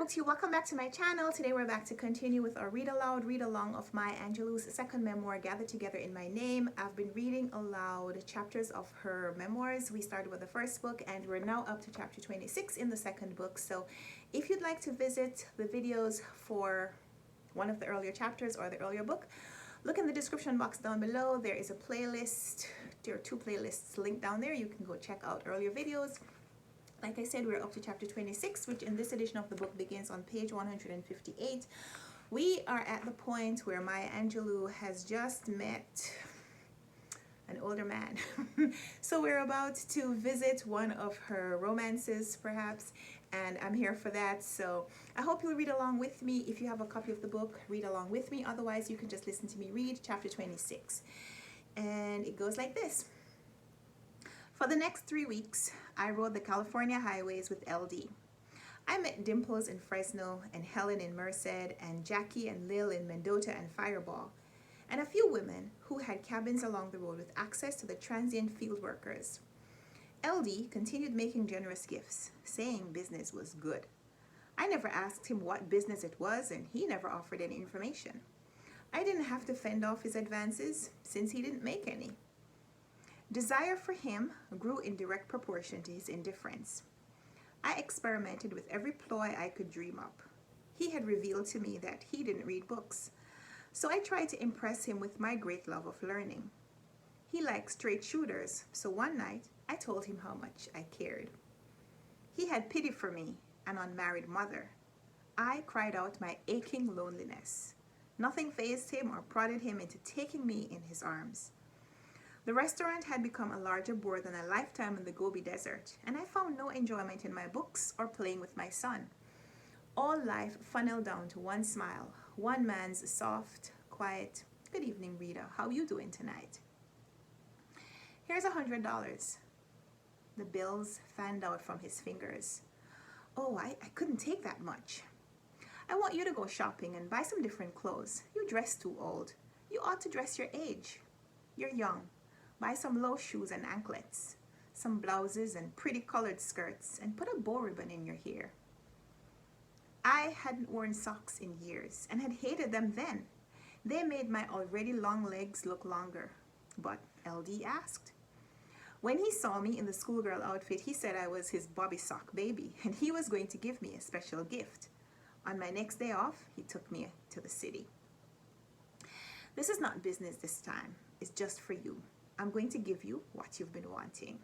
BookTube, welcome back to my channel. Today we're back to continue with our read aloud, read along of Maya Angelou's second memoir, Gathered Together in My Name. I've been reading aloud chapters of her memoirs. We started with the first book and we're now up to chapter 26 in the second book. So if you'd like to visit the videos for one of the earlier chapters or the earlier book, look in the description box down below. There is a playlist. There are two playlists linked down there. You can go check out earlier videos. Like I said, we're up to chapter 26, which in this edition of the book begins on page 158. We are at the point where Maya Angelou has just met an older man. So we're about to visit one of her romances, perhaps, and I'm here for that. So I hope you'll read along with me. If you have a copy of the book, read along with me. Otherwise, you can just listen to me read chapter 26. And it goes like this. For the next 3 weeks, I rode the California highways with LD. I met Dimples in Fresno, and Helen in Merced, and Jackie and Lil in Mendota and Fireball, and a few women who had cabins along the road with access to the transient field workers. LD continued making generous gifts, saying business was good. I never asked him what business it was, and he never offered any information. I didn't have to fend off his advances, since he didn't make any. Desire for him grew in direct proportion to his indifference. I experimented with every ploy I could dream up. He had revealed to me that he didn't read books, so I tried to impress him with my great love of learning. He liked straight shooters, so one night I told him how much I cared. He had pity for me, an unmarried mother. I cried out my aching loneliness. Nothing fazed him or prodded him into taking me in his arms. The restaurant had become a larger bore than a lifetime in the Gobi Desert, and I found no enjoyment in my books or playing with my son. All life funneled down to one smile, one man's soft, quiet, "Good evening, Rita. How you doing tonight?" "Here's $100. The bills fanned out from his fingers. "Oh, I couldn't take that much." "I want you to go shopping and buy some different clothes. You dress too old. You ought to dress your age. You're young. Buy some low shoes and anklets, some blouses and pretty colored skirts, and put a bow ribbon in your hair." I hadn't worn socks in years and had hated them then. They made my already long legs look longer. But LD asked. When he saw me in the schoolgirl outfit, he said I was his Bobby sock baby, and he was going to give me a special gift. On my next day off, he took me to the city. "This is not business this time. It's just for you. I'm going to give you what you've been wanting."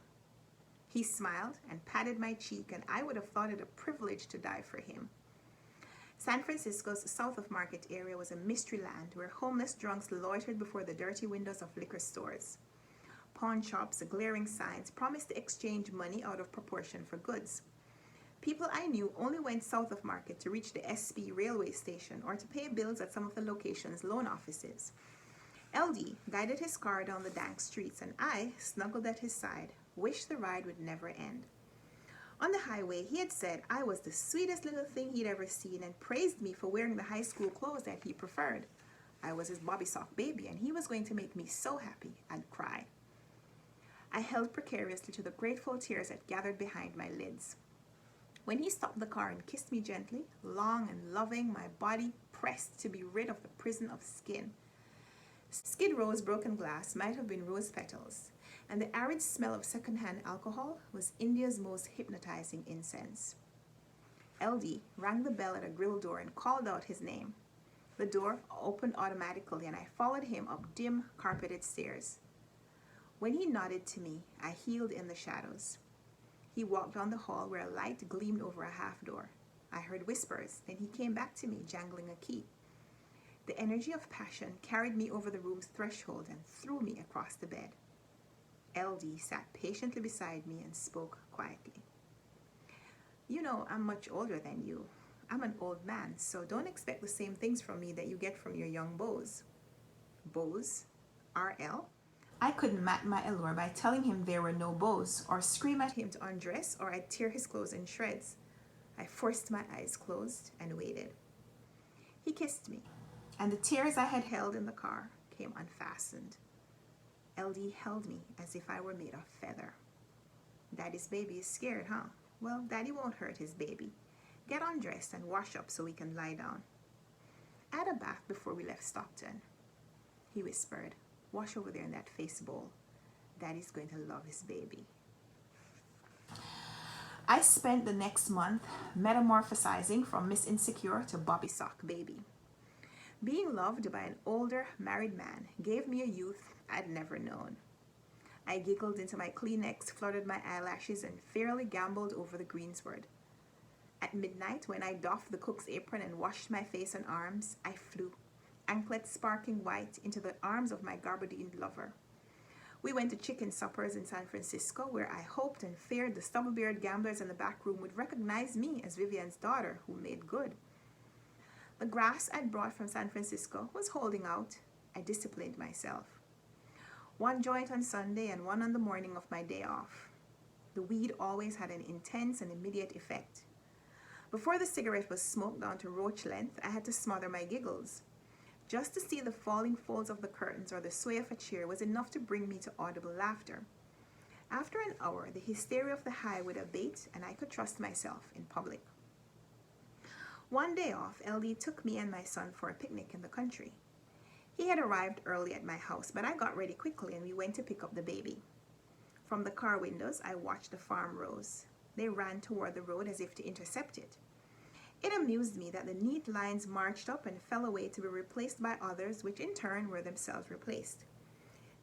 He smiled and patted my cheek, and I would have thought it a privilege to die for him. San Francisco's South of Market area was a mystery land where homeless drunks loitered before the dirty windows of liquor stores. Pawn shops, glaring signs, promised to exchange money out of proportion for goods. People I knew only went south of Market to reach the SB railway station or to pay bills at some of the location's loan offices. LD guided his car down the dank streets, and I, snuggled at his side, wished the ride would never end. On the highway, he had said I was the sweetest little thing he'd ever seen and praised me for wearing the high school clothes that he preferred. I was his Bobby sock baby, and he was going to make me so happy I'd cry. I held precariously to the grateful tears that gathered behind my lids. When he stopped the car and kissed me gently, long and loving, my body pressed to be rid of the prison of skin. Skid Row's broken glass might have been rose petals, and the arid smell of secondhand alcohol was India's most hypnotizing incense. LD rang the bell at a grill door and called out his name. The door opened automatically, and I followed him up dim, carpeted stairs. When he nodded to me, I heeled in the shadows. He walked down the hall where a light gleamed over a half door. I heard whispers, then he came back to me, jangling a key. The energy of passion carried me over the room's threshold and threw me across the bed. LD sat patiently beside me and spoke quietly. "You know, I'm much older than you. I'm an old man, so don't expect the same things from me that you get from your young beaux." Beaux? RL? I couldn't mat my allure by telling him there were no beaux, or scream at him to undress, or I'd tear his clothes in shreds. I forced my eyes closed and waited. He kissed me, and the tears I had held in the car came unfastened. LD held me as if I were made of feather. "Daddy's baby is scared, huh? Well, Daddy won't hurt his baby. Get undressed and wash up so we can lie down. I had a bath before we left Stockton. He whispered, wash over there in that face bowl. Daddy's going to love his baby. I spent the next month metamorphosizing from Miss Insecure to Bobby Sock Baby. Being loved by an older married man gave me a youth I'd never known. I giggled into my Kleenex, fluttered my eyelashes, and fairly gambled over the greensward. At midnight, when I doffed the cook's apron and washed my face and arms, I flew, anklets sparkling white, into the arms of my garbadined lover. We went to chicken suppers in San Francisco, where I hoped and feared the stubble-bearded gamblers in the back room would recognize me as Vivian's daughter who made good. The grass I'd brought from San Francisco was holding out. I disciplined myself. One joint on Sunday and one on the morning of my day off. The weed always had an intense and immediate effect. Before the cigarette was smoked down to roach length, I had to smother my giggles. Just to see the falling folds of the curtains or the sway of a chair was enough to bring me to audible laughter. After an hour, the hysteria of the high would abate, and I could trust myself in public. One day off, LD took me and my son for a picnic in the country. He had arrived early at my house, but I got ready quickly and we went to pick up the baby. From the car windows, I watched the farm rows. They ran toward the road as if to intercept it. It amused me that the neat lines marched up and fell away to be replaced by others, which in turn were themselves replaced.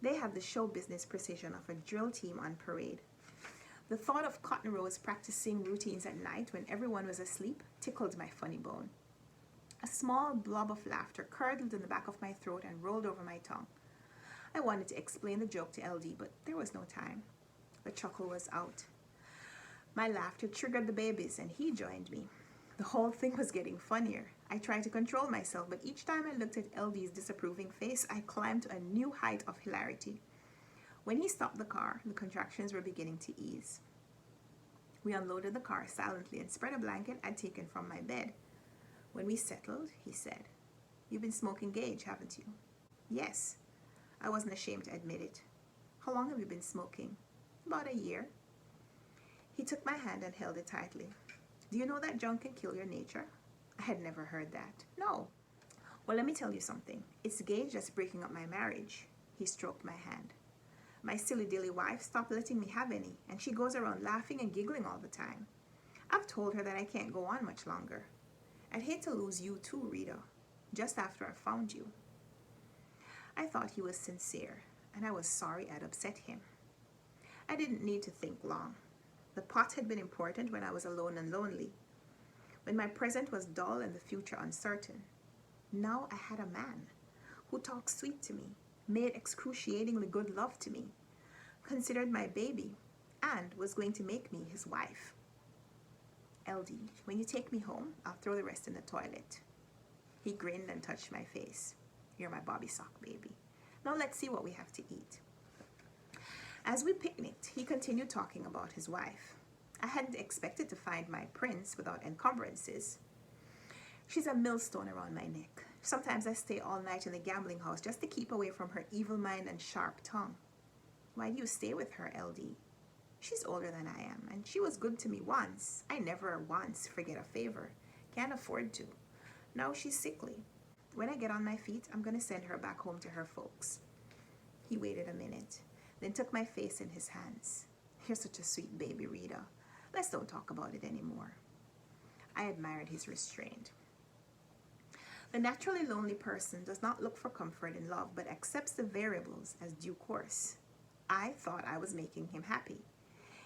They had the show business precision of a drill team on parade. The thought of cotton rows practicing routines at night when everyone was asleep tickled my funny bone. A small blob of laughter curdled in the back of my throat and rolled over my tongue. I wanted to explain the joke to LD, but there was no time. The chuckle was out. My laughter triggered the babies, and he joined me. The whole thing was getting funnier. I tried to control myself, but each time I looked at LD's disapproving face, I climbed to a new height of hilarity. When he stopped the car, the contractions were beginning to ease. We unloaded the car silently and spread a blanket I'd taken from my bed. When we settled, he said, "You've been smoking gauge, haven't you?" "Yes." I wasn't ashamed to admit it. "How long have you been smoking?" "About a year." He took my hand and held it tightly. "Do you know that junk can kill your nature?" I had never heard that. "No." "Well, let me tell you something. It's gauge that's breaking up my marriage." He stroked my hand. "My silly-dilly wife stopped letting me have any, and she goes around laughing and giggling all the time. I've told her that I can't go on much longer. I'd hate to lose you too, Rita, just after I found you." I thought he was sincere, and I was sorry I'd upset him. I didn't need to think long. The pot had been important when I was alone and lonely, when my present was dull and the future uncertain. Now I had a man who talked sweet to me, made excruciatingly good love to me, considered my baby, and was going to make me his wife. "LD, when you take me home, I'll throw the rest in the toilet." He grinned and touched my face. "You're my Bobby Sock baby. Now let's see what we have to eat." As we picnicked, he continued talking about his wife. I hadn't expected to find my prince without encumbrances. "She's a millstone around my neck. Sometimes I stay all night in the gambling house just to keep away from her evil mind and sharp tongue." "Why do you stay with her, LD?" "She's older than I am, and she was good to me once. I never once forget a favor. Can't afford to. Now she's sickly. When I get on my feet, I'm going to send her back home to her folks." He waited a minute, then took my face in his hands. "You're such a sweet baby, Rita. Let's don't talk about it anymore." I admired his restraint. The naturally lonely person does not look for comfort in love, but accepts the variables as due course. I thought I was making him happy.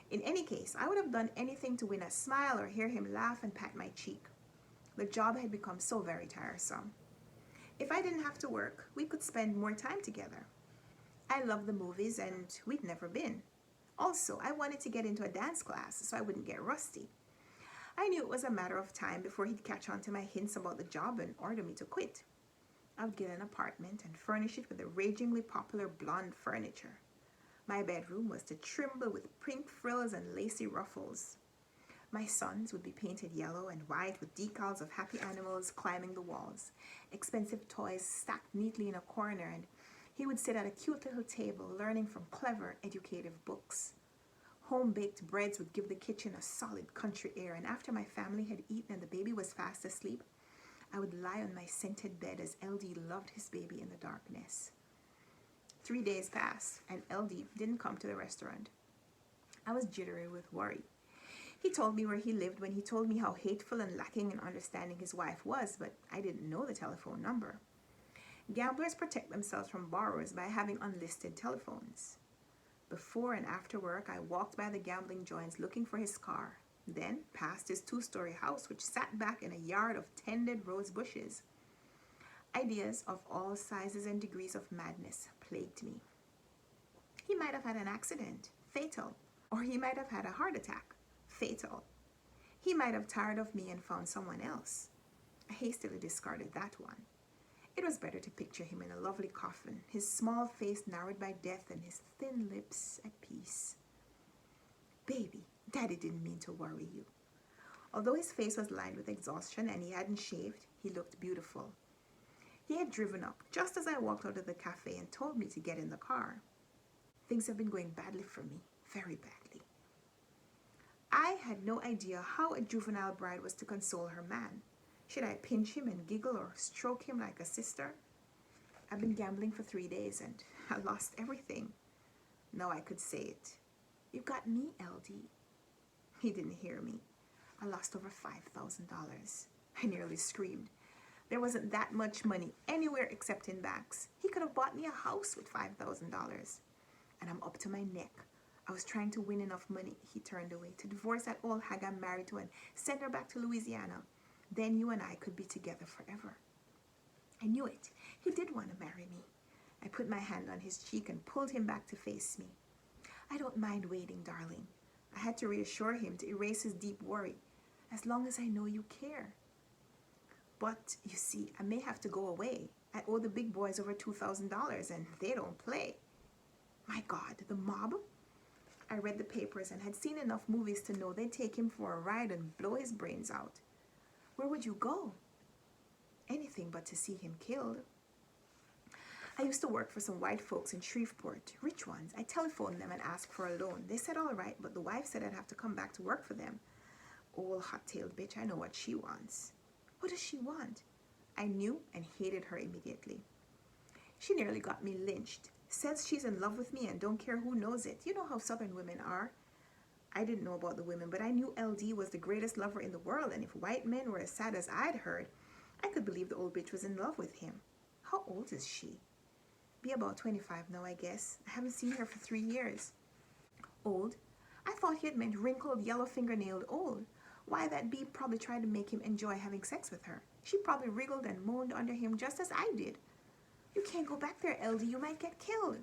In any case, I would have done anything to win a smile or hear him laugh and pat my cheek. The job had become so very tiresome. If I didn't have to work, we could spend more time together. I loved the movies, and we'd never been. Also, I wanted to get into a dance class so I wouldn't get rusty. I knew it was a matter of time before he'd catch on to my hints about the job and order me to quit. I would get an apartment and furnish it with the ragingly popular blonde furniture. My bedroom was to tremble with pink frills and lacy ruffles. My sons would be painted yellow and white with decals of happy animals climbing the walls, expensive toys stacked neatly in a corner, and he would sit at a cute little table learning from clever, educative books. Home-baked breads would give the kitchen a solid country air, and after my family had eaten and the baby was fast asleep, I would lie on my scented bed as LD loved his baby in the darkness. 3 days passed, and LD didn't come to the restaurant. I was jittery with worry. He told me where he lived when he told me how hateful and lacking in understanding his wife was, but I didn't know the telephone number. Gamblers protect themselves from borrowers by having unlisted telephones. Before and after work, I walked by the gambling joints looking for his car, then past his 2-story house, which sat back in a yard of tended rose bushes. Ideas of all sizes and degrees of madness plagued me. He might have had an accident, fatal, or he might have had a heart attack, fatal. He might have tired of me and found someone else. I hastily discarded that one. It was better to picture him in a lovely coffin, his small face narrowed by death and his thin lips at peace. Baby, Daddy didn't mean to worry you. Although his face was lined with exhaustion and he hadn't shaved, he looked beautiful. He had driven up just as I walked out of the cafe and told me to get in the car. Things have been going badly for me, very badly. I had no idea how a juvenile bride was to console her man. Should I pinch him and giggle or stroke him like a sister? I've been gambling for 3 days and I lost everything. Now I could say it. You got me, LD. He didn't hear me. I lost over $5,000. I nearly screamed. There wasn't that much money anywhere except in banks. He could have bought me a house with $5,000. And I'm up to my neck. I was trying to win enough money, he turned away, to divorce that old hag I'm married to and send her back to Louisiana. Then you and I could be together forever. I knew it. He did want to marry me. I put my hand on his cheek and pulled him back to face me. I don't mind waiting, darling. I had to reassure him to erase his deep worry. As long as I know you care. But, you see, I may have to go away. I owe the big boys over $2,000 and they don't play. My God, the mob? I read the papers and had seen enough movies to know they'd take him for a ride and blow his brains out. Where would you go? Anything but to see him killed. I used to work for some white folks in Shreveport, rich ones. I telephoned them and asked for a loan. They said all right, but the wife said I'd have to come back to work for them. Old hot-tailed bitch, I know what she wants. What does she want? I knew and hated her immediately. She nearly got me lynched. Says she's in love with me and don't care who knows it. You know how Southern women are. I didn't know about the women, but I knew LD was the greatest lover in the world, and if white men were as sad as I'd heard, I could believe the old bitch was in love with him. How old is she? Be about 25 now, I guess. I haven't seen her for 3 years. Old? I thought he had meant wrinkled, yellow fingernailed old. Why, that bee probably tried to make him enjoy having sex with her. She probably wriggled and moaned under him just as I did. You can't go back there, LD. You might get killed.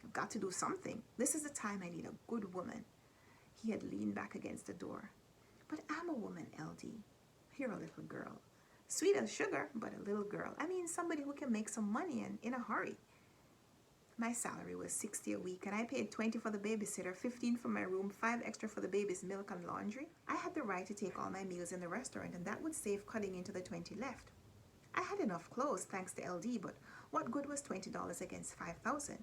I've got to do something. This is the time I need a good woman. He had leaned back against the door. But I'm a woman, LD. You're a little girl. Sweet as sugar, but a little girl. I mean, somebody who can make some money and in a hurry. My salary was $60 a week, and I paid $20 for the babysitter, $15 for my room, $5 extra for the baby's milk and laundry. I had the right to take all my meals in the restaurant, and that would save cutting into the $20 left. I had enough clothes, thanks to LD, but what good was $20 against $5,000?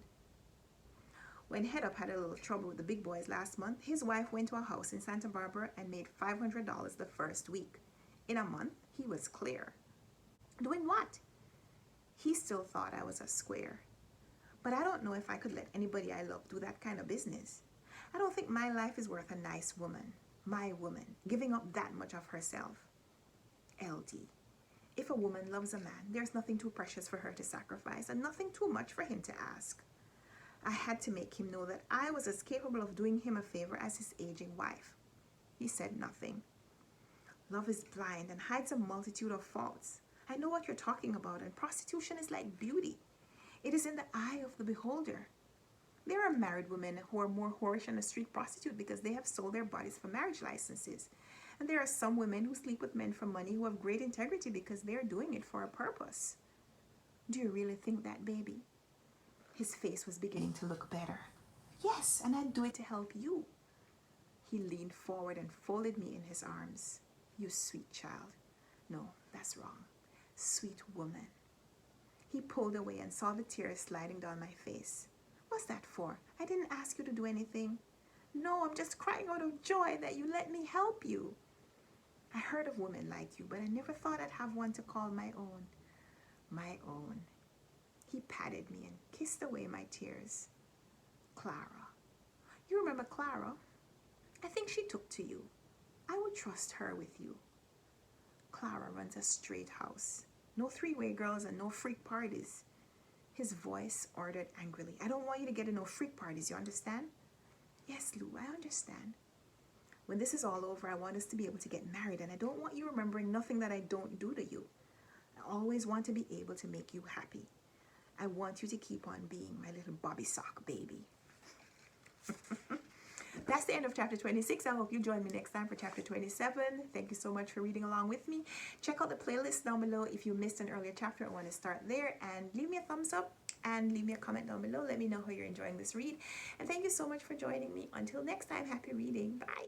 When Head Up had a little trouble with the big boys last month, his wife went to a house in Santa Barbara and made $500 the first week. In a month, he was clear. Doing what? He still thought I was a square. But I don't know if I could let anybody I love do that kind of business. I don't think my life is worth a nice woman, my woman, giving up that much of herself. LD. If a woman loves a man, there's nothing too precious for her to sacrifice and nothing too much for him to ask. I had to make him know that I was as capable of doing him a favor as his aging wife. He said nothing. Love is blind and hides a multitude of faults. I know what you're talking about, and prostitution is like beauty. It is in the eye of the beholder. There are married women who are more whorish than a street prostitute because they have sold their bodies for marriage licenses. And there are some women who sleep with men for money who have great integrity because they are doing it for a purpose. Do you really think that, baby? His face was beginning to look better. Yes, and I'd do it to help you. He leaned forward and folded me in his arms. You sweet child. No, that's wrong. Sweet woman. He pulled away and saw the tears sliding down my face. What's that for? I didn't ask you to do anything. No, I'm just crying out of joy that you let me help you. I heard of women like you, but I never thought I'd have one to call my own. My own. He patted me and kissed away my tears. Clara. You remember Clara? I think she took to you. I would trust her with you. Clara runs a straight house. No three-way girls and no freak parties. His voice ordered angrily. I don't want you to get in no freak parties, you understand? Yes, Lou, I understand. When this is all over, I want us to be able to get married, and I don't want you remembering nothing that I don't do to you. I always want to be able to make you happy. I want you to keep on being my little Bobby sock baby. That's the end of chapter 26. I hope you join me next time for chapter 27. Thank you so much for reading along with me. Check out the playlist down below if you missed an earlier chapter or want to start there. And leave me a thumbs up and leave me a comment down below. Let me know how you're enjoying this read. And thank you so much for joining me. Until next time, happy reading. Bye.